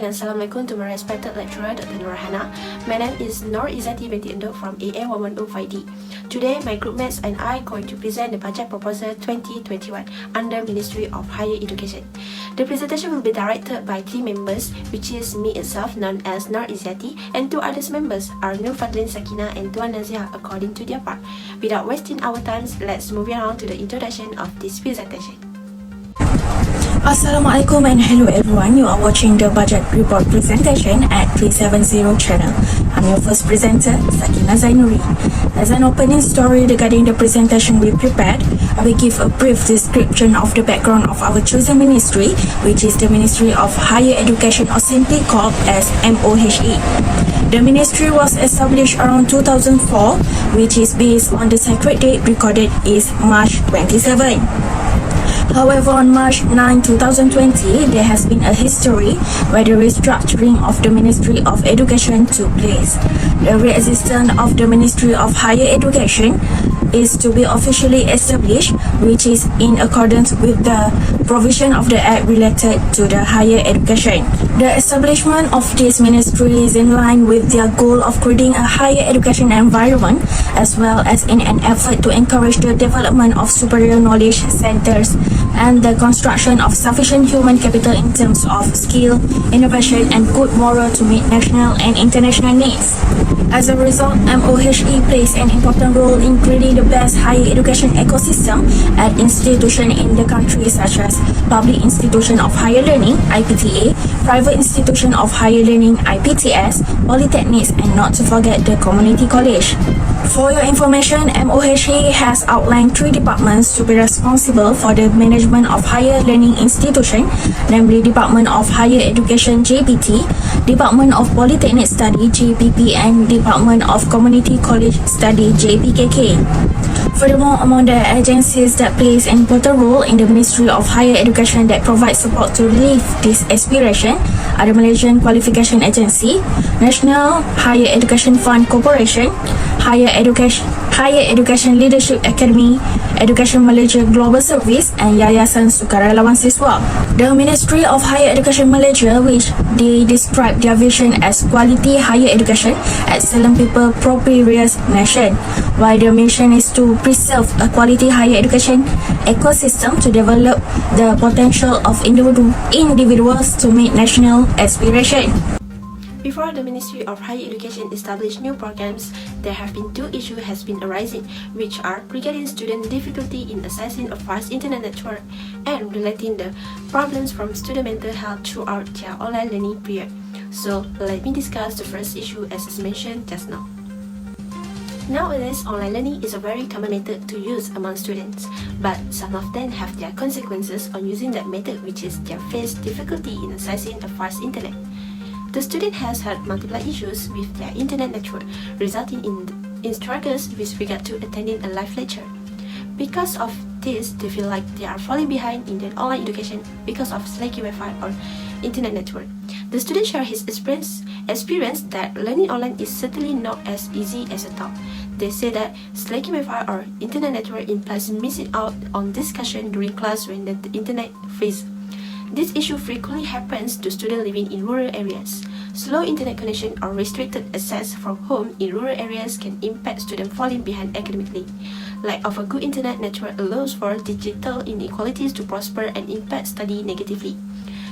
and Assalamualaikum to my respected lecturer, Dr. Nurhana. My name is Iziaty binti ENDOK from AA110 Today, my group mates and I are going to present the Budget Proposal 2021 under Ministry of Higher Education. The presentation will be directed by 3 members, which is me itself, known as Iziaty, and 2 other members are FADLHLIN, SAKINA, and TUAN NAZIHAH according to their part. Without wasting our time, let's move on to the introduction of this presentation. Assalamualaikum and hello everyone. You are watching the budget report presentation at 370 channel. I'm your first presenter, SAKINA ZAINURI. As an opening story regarding the presentation we prepared, I will give a brief description of the background of our chosen ministry, which is the Ministry of Higher Education, or simply called as MOHE. The ministry was established around 2004, which is based on the sacred date recorded is March 27. However, on March 9, 2020, there has been a history where the restructuring of the Ministry of Education took place. The re-existence of the Ministry of Higher Education is to be officially established, which is in accordance with the provision of the Act related to the higher education. The establishment of this ministry is in line with their goal of creating a higher education environment, as well as in an effort to encourage the development of superior knowledge centers and the construction of sufficient human capital in terms of skill, innovation, and good moral to meet national and international needs. As a result, MOHE plays an important role in creating the best higher education ecosystem at institutions in the country, such as Public Institution of Higher Learning (IPTA), Private Institution of Higher Learning (IPTS), Polytechnics, and not to forget the Community College. For your information, MOHE has outlined 3 departments to be responsible for the management of higher learning institution, namely Department of Higher Education (JPT), Department of Polytechnic Study (JPP), and Department of Community College Study (JPKK). Furthermore, among the agencies that plays an important role in the Ministry of Higher Education that provide support to relieve this aspiration are the Malaysian Qualification Agency, National Higher Education Fund Corporation, Higher Education Leadership Academy, Education Malaysia Global Service, and Yayasan Sukarelawan Siswa. The Ministry of Higher Education Malaysia, which they describe their vision as quality higher education, excellent people, prosperous nation, while their mission is to preserve a quality higher education ecosystem to develop the potential of individuals to meet national aspiration. Before the Ministry of Higher Education established new programs, there have been 2 issues has been arising, which are regarding student difficulty in accessing a fast internet network and relating the problems from student mental health throughout their online learning period. So let me discuss the first issue as is mentioned just now. Nowadays, online learning is a very common method to use among students, but some of them have their consequences on using that method, which is they face difficulty in accessing a fast internet. The student has had multiple issues with their internet network, resulting in struggles with regard to attending a live lecture. Because of this, they feel like they are falling behind in their online education because of slacky Wi-Fi or internet network. The student shared his experience that learning online is certainly not as easy as I thought. They say that slacky Wi-Fi or internet network implies missing out on discussion during class when the internet freezes. This issue frequently happens to students living in rural areas. Slow internet connection or restricted access from home in rural areas can impact students falling behind academically. Lack of a good internet network allows for digital inequalities to prosper and impact study negatively.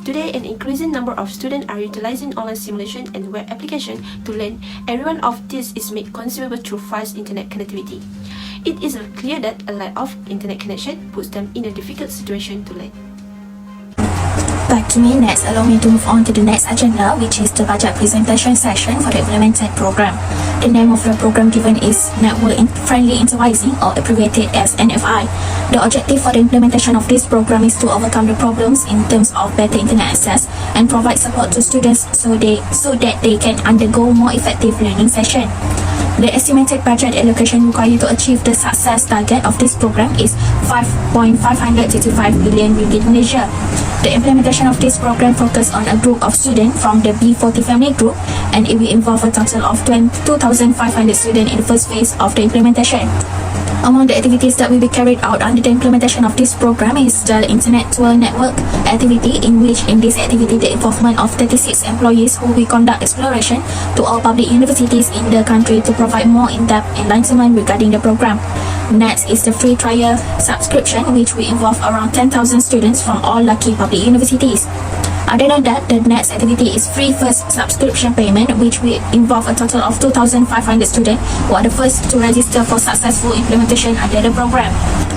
Today, an increasing number of students are utilizing online simulation and web application to learn, and one of these is made consumable through fast internet connectivity. It is clear that a lack of internet connection puts them in a difficult situation to learn. Back to me next, allow me to move on to the next agenda, which is the budget presentation session for the implemented program. The name of the program given is Network Friendly Intervising, or abbreviated as NFI. The objective for the implementation of this program is to overcome the problems in terms of better internet access and provide support to students so that they can undergo more effective learning session. The estimated budget allocation required to achieve the success target of this program is 5.535 billion ringgit Malaysia. The implementation of this program focuses on a group of students from the B40 family group, and it will involve a total of 2,500 students in the first phase of the implementation. Among the activities that will be carried out under the implementation of this program is the Internet Tour Network activity, in this activity the involvement of 36 employees who will conduct exploration to all public universities in the country to provide more in-depth enlightenment regarding the program. Next is the free trial subscription, which will involve around 10,000 students from all lucky public universities. Other than that, the next activity is free first subscription payment, which will involve a total of 2,500 students who are the first to register for successful implementation under the program.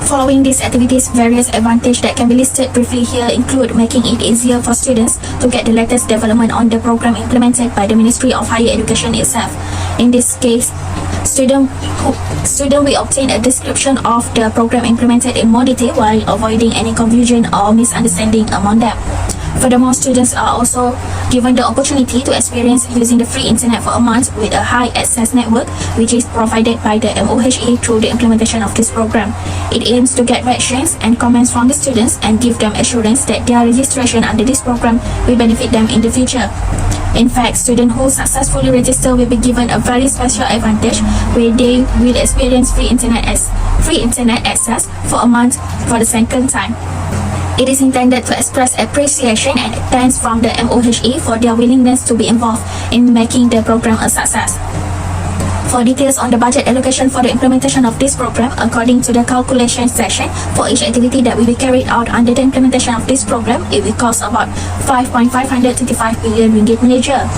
Following these activities, various advantages that can be listed briefly here include making it easier for students to get the latest development on the program implemented by the Ministry of Higher Education itself. In this case, student will obtain a description of the program implemented in more detail while avoiding any confusion or misunderstanding among them. Furthermore, students are also given the opportunity to experience using the free internet for a month with a high access network, which is provided by the MOHA through the implementation of this program. It aims to get reactions and comments from the students and give them assurance that their registration under this program will benefit them in the future. In fact, students who successfully register will be given a very special advantage where they will experience free internet access for a month for the second time. It is intended to express appreciation and thanks from the MOHA for their willingness to be involved in making the program a success. For details on the budget allocation for the implementation of this program, according to the calculation section, for each activity that will be carried out under the implementation of this program, it will cost about 5.525 billion ringgit Malaysia.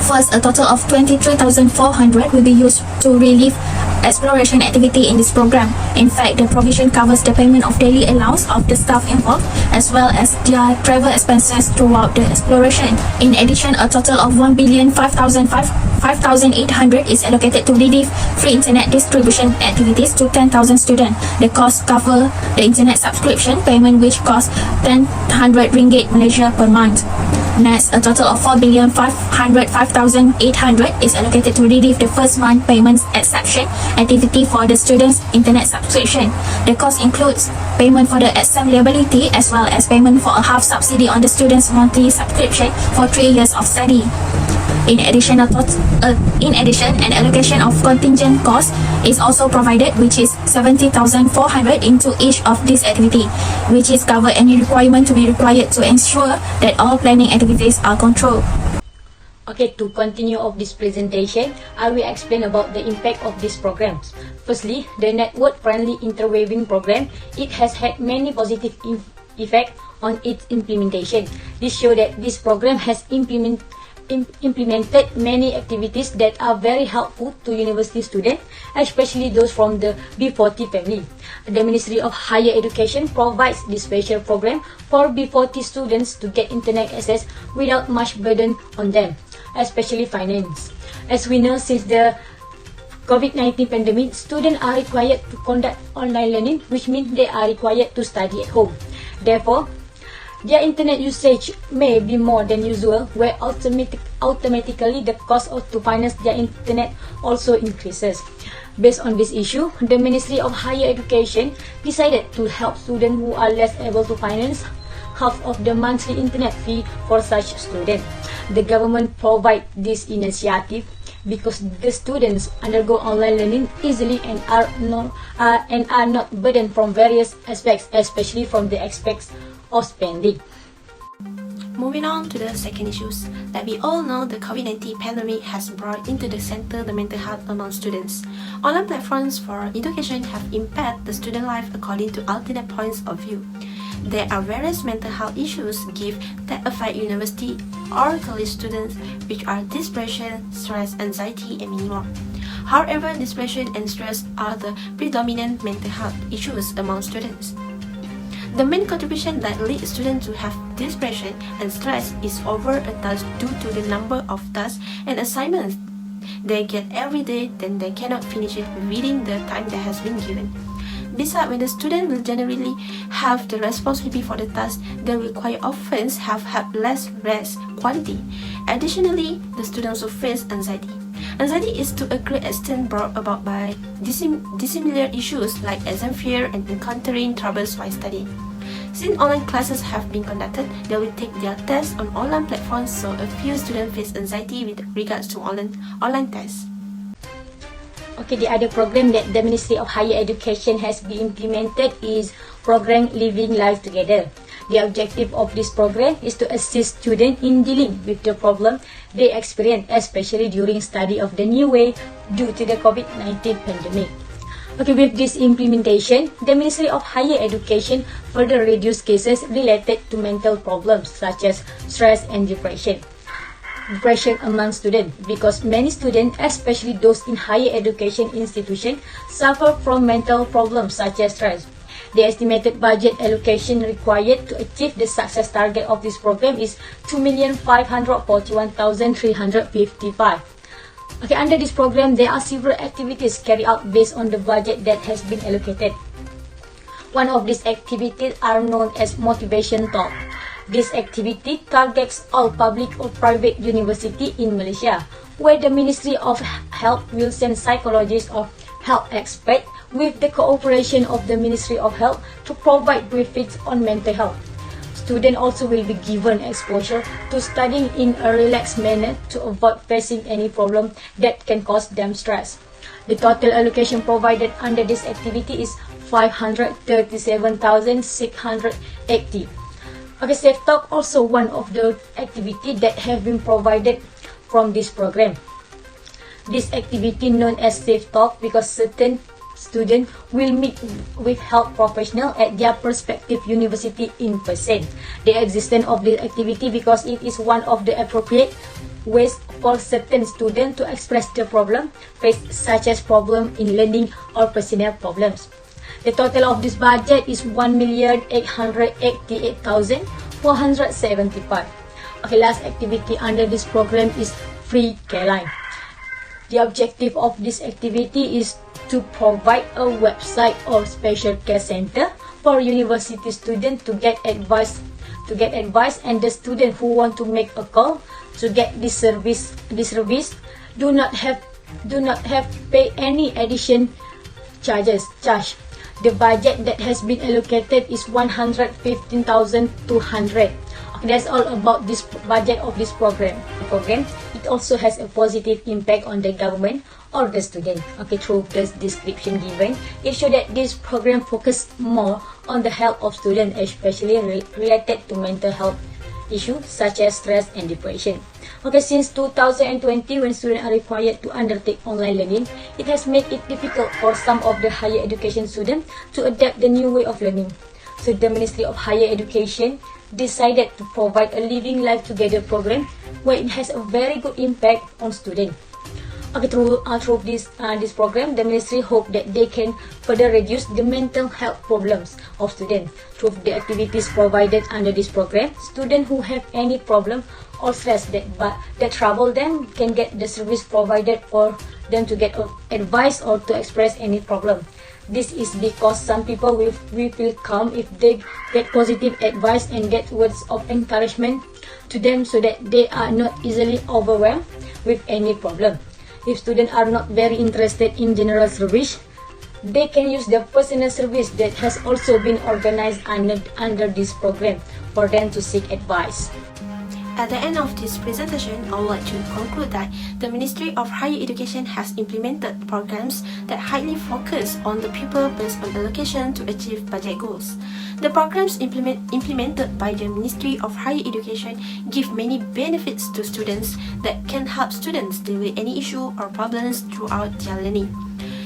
First, a total of 23,400 will be used to relieve exploration activity in this program. In fact, the provision covers the payment of daily allowance of the staff involved as well as their travel expenses throughout the exploration. In addition, a total of 1,500,800 is allocated to relieve free internet distribution activities to 10,000 students. The cost cover the internet subscription payment, which costs 1,000 ringgit Malaysia per month. Next, a total of 4,505,800 is allocated to relieve the first month payments exception activity for the students' internet subscription. The cost includes payment for the exam liability as well as payment for a half subsidy on the students' monthly subscription for 3 years of study. In addition, an allocation of contingent cost is also provided, which is 70,400 into each of these activity, which is cover any requirement to be required to ensure that all planning activities are controlled. Okay, to continue of this presentation, I will explain about the impact of these programs. Firstly, the network-friendly interweaving program, it has had many positive effects on its implementation. This shows that this program has implemented many activities that are very helpful to university students, especially those from the B40 family. The Ministry of Higher Education provides this special program for B40 students to get internet access without much burden on them, especially finance. As we know, since the COVID-19 pandemic, students are required to conduct online learning, which means they are required to study at home. Therefore, their internet usage may be more than usual, where automatically the cost to finance their internet also increases. Based on this issue, the Ministry of Higher Education decided to help students who are less able to finance half of the monthly internet fee for such students. The government provides this initiative because the students undergo online learning easily and are not burdened from various aspects, especially from the aspects of spending. Moving on to the second issues, that we all know the COVID-19 pandemic has brought into the center the mental health among students. Online platforms for education have impacted the student life according to alternate points of view. There are various mental health issues that affect university or college students, which are depression, stress, anxiety, and many more. However, depression and stress are the predominant mental health issues among students. The main contribution that leads students to have depression and stress is over a task due to the number of tasks and assignments they get every day, then they cannot finish it within the time that has been given. Besides, when the student will generally have the responsibility for the task, they require often have less rest quality. Additionally, the students will face anxiety. Anxiety is to a great extent brought about by dissimilar issues like exam fear and encountering troubles while studying. Since online classes have been conducted, they will take their tests on online platforms, so a few students face anxiety with regards to online tests. Okay, the other program that the Ministry of Higher Education has been implemented is program Living Life Together. The objective of this program is to assist students in dealing with the problem they experience, especially during study of the new way due to the COVID-19 pandemic. Okay, with this implementation, the Ministry of Higher Education further reduced cases related to mental problems such as stress and depression among students, because many students, especially those in higher education institutions, suffer from mental problems such as stress. The estimated budget allocation required to achieve the success target of this program is 2,541,355. Okay, under this program, there are several activities carried out based on the budget that has been allocated. One of these activities are known as Motivation Talk. This activity targets all public or private universities in Malaysia, where the Ministry of Health will send psychologists or health experts with the cooperation of the Ministry of Health to provide briefings on mental health. Students also will be given exposure to studying in a relaxed manner to avoid facing any problem that can cause them stress. The total allocation provided under this activity is 537,680. Okay, Safe Talk also one of the activities that have been provided from this program. This activity known as Safe Talk because certain students will meet with health professionals at their prospective university in person. The existence of this activity because it is one of the appropriate ways for certain students to express the problem faced, such as problem in learning or personal problems. The total of this budget is 1,888,475. Okay, last activity under this program is Free Care Line. The objective of this activity is to provide a website or special care center for university students to get advice and the students who want to make a call to get this service do not have pay any addition charge. The budget that has been allocated is 115,200. Okay, that's all about this budget of this program. It also has a positive impact on the government or the student. Okay, through the description given, it shows that this program focuses more on the health of students, especially related to mental health issues such as stress and depression. Okay, since 2020, when students are required to undertake online learning, it has made it difficult for some of the higher education students to adapt the new way of learning. So the Ministry of Higher Education decided to provide a Living Life Together program where it has a very good impact on students. Okay, through this program, the ministry hope that they can further reduce the mental health problems of students. Through the activities provided under this program, students who have any problem or stress that trouble them can get the service provided for them to get advice or to express any problem. This is because some people will feel calm if they get positive advice and get words of encouragement to them so that they are not easily overwhelmed with any problem. If students are not very interested in general service, they can use the personal service that has also been organized under this program for them to seek advice. At the end of this presentation, I would like to conclude that the Ministry of Higher Education has implemented programs that highly focus on the pupil based on allocation to achieve budget goals. The programs implemented by the Ministry of Higher Education give many benefits to students that can help students deal with any issue or problems throughout their learning.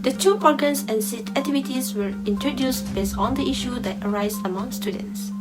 The two programs and set activities were introduced based on the issue that arise among students.